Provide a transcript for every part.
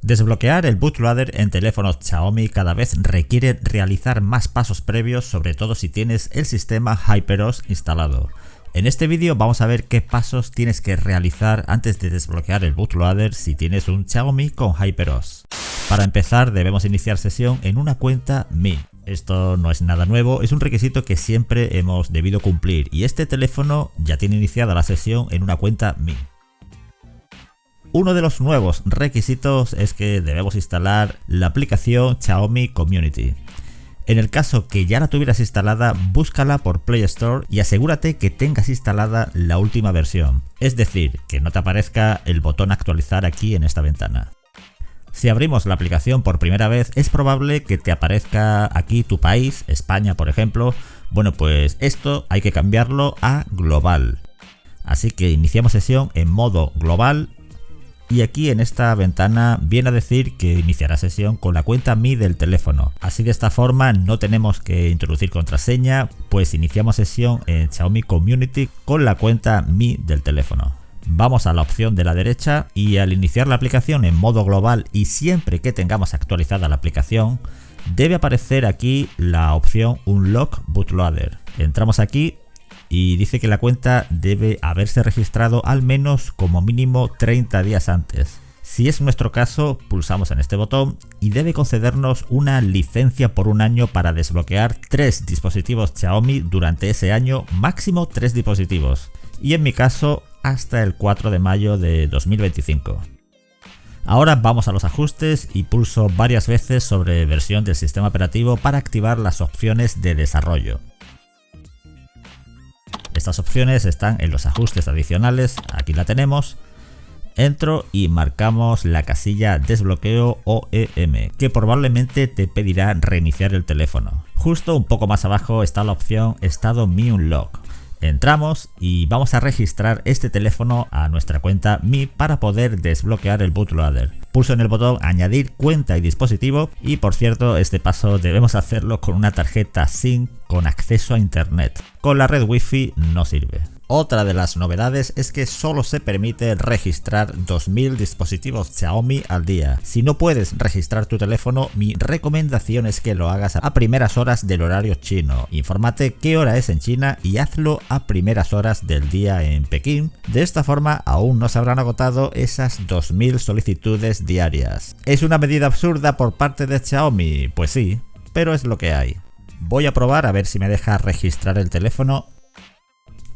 Desbloquear el bootloader en teléfonos Xiaomi cada vez requiere realizar más pasos previos, sobre todo si tienes el sistema HyperOS instalado. En este vídeo vamos a ver qué pasos tienes que realizar antes de desbloquear el bootloader si tienes un Xiaomi con HyperOS. Para empezar debemos iniciar sesión en una cuenta Mi. Esto no es nada nuevo, es un requisito que siempre hemos debido cumplir y este teléfono ya tiene iniciada la sesión en una cuenta Mi. Uno de los nuevos requisitos es que debemos instalar la aplicación Xiaomi Community. En el caso que ya la tuvieras instalada, búscala por Play Store y asegúrate que tengas instalada la última versión, es decir, que no te aparezca el botón actualizar aquí en esta ventana. Si abrimos la aplicación por primera vez, es probable que te aparezca aquí tu país, España por ejemplo. Bueno, pues esto hay que cambiarlo a global. Así que iniciamos sesión en modo global. Y aquí en esta ventana viene a decir que iniciará sesión con la cuenta Mi del teléfono. Así de esta forma no tenemos que introducir contraseña, pues iniciamos sesión en Xiaomi Community con la cuenta Mi del teléfono. Vamos a la opción de la derecha y al iniciar la aplicación en modo global y siempre que tengamos actualizada la aplicación, debe aparecer aquí la opción Unlock Bootloader. Entramos aquí y dice que la cuenta debe haberse registrado al menos como mínimo 30 días antes. Si es nuestro caso, pulsamos en este botón y debe concedernos una licencia por un año para desbloquear 3 dispositivos Xiaomi durante ese año, máximo 3 dispositivos. Y en mi caso, hasta el 4 de mayo de 2025. Ahora vamos a los ajustes y pulso varias veces sobre versión del sistema operativo para activar las opciones de desarrollo. Estas opciones están en los ajustes adicionales, aquí la tenemos. Entro y marcamos la casilla desbloqueo OEM, que probablemente te pedirá reiniciar el teléfono. Justo un poco más abajo está la opción estado Mi Unlock. Entramos y vamos a registrar este teléfono a nuestra cuenta Mi para poder desbloquear el bootloader. Pulso en el botón añadir cuenta y dispositivo y por cierto este paso debemos hacerlo con una tarjeta SIM con acceso a internet. Con la red Wi-Fi no sirve. Otra de las novedades es que solo se permite registrar 2000 dispositivos Xiaomi al día. Si no puedes registrar tu teléfono, mi recomendación es que lo hagas a primeras horas del horario chino. Infórmate qué hora es en China y hazlo a primeras horas del día en Pekín. De esta forma aún no se habrán agotado esas 2000 solicitudes diarias. ¿Es una medida absurda por parte de Xiaomi? Pues sí, pero es lo que hay. Voy a probar a ver si me deja registrar el teléfono.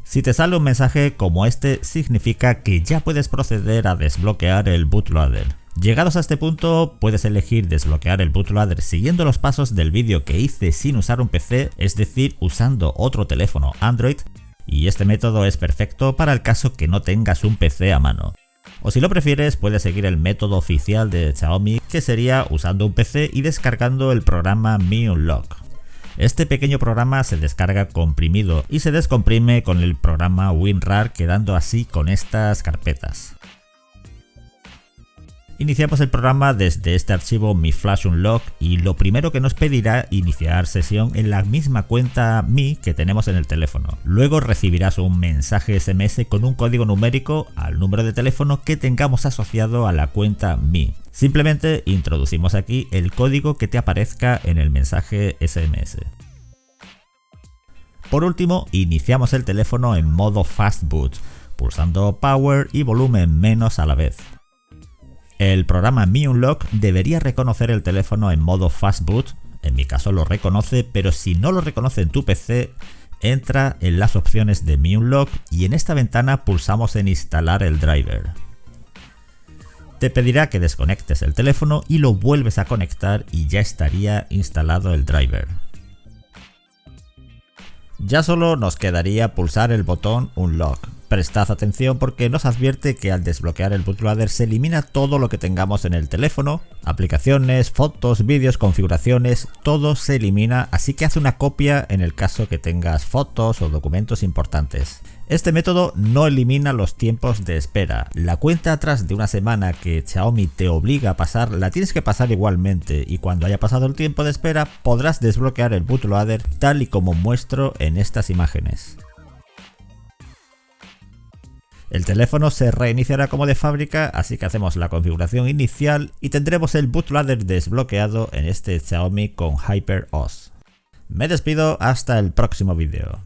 Si te sale un mensaje como este, significa que ya puedes proceder a desbloquear el bootloader. Llegados a este punto, puedes elegir desbloquear el bootloader siguiendo los pasos del vídeo que hice sin usar un PC, es decir, usando otro teléfono Android, y este método es perfecto para el caso que no tengas un PC a mano. O si lo prefieres, puedes seguir el método oficial de Xiaomi, que sería usando un PC y descargando el programa Mi Unlock. Este pequeño programa se descarga comprimido y se descomprime con el programa WinRAR, quedando así con estas carpetas. Iniciamos el programa desde este archivo Mi Flash Unlock y lo primero que nos pedirá iniciar sesión en la misma cuenta Mi que tenemos en el teléfono. Luego recibirás un mensaje SMS con un código numérico al número de teléfono que tengamos asociado a la cuenta Mi. Simplemente introducimos aquí el código que te aparezca en el mensaje SMS. Por último, iniciamos el teléfono en modo Fast Boot, pulsando Power y volumen menos a la vez. El programa Mi Unlock debería reconocer el teléfono en modo Fast Boot, en mi caso lo reconoce, pero si no lo reconoce en tu PC, entra en las opciones de Mi Unlock y en esta ventana pulsamos en instalar el driver. Te pedirá que desconectes el teléfono y lo vuelves a conectar y ya estaría instalado el driver. Ya solo nos quedaría pulsar el botón Unlock. Prestad atención porque nos advierte que al desbloquear el bootloader se elimina todo lo que tengamos en el teléfono, aplicaciones, fotos, vídeos, configuraciones, todo se elimina, así que haz una copia en el caso que tengas fotos o documentos importantes. Este método no elimina los tiempos de espera. La cuenta atrás de una semana que Xiaomi te obliga a pasar la tienes que pasar igualmente y cuando haya pasado el tiempo de espera podrás desbloquear el bootloader tal y como muestro en estas imágenes. El teléfono se reiniciará como de fábrica, así que hacemos la configuración inicial y tendremos el bootloader desbloqueado en este Xiaomi con HyperOS. Me despido hasta el próximo vídeo.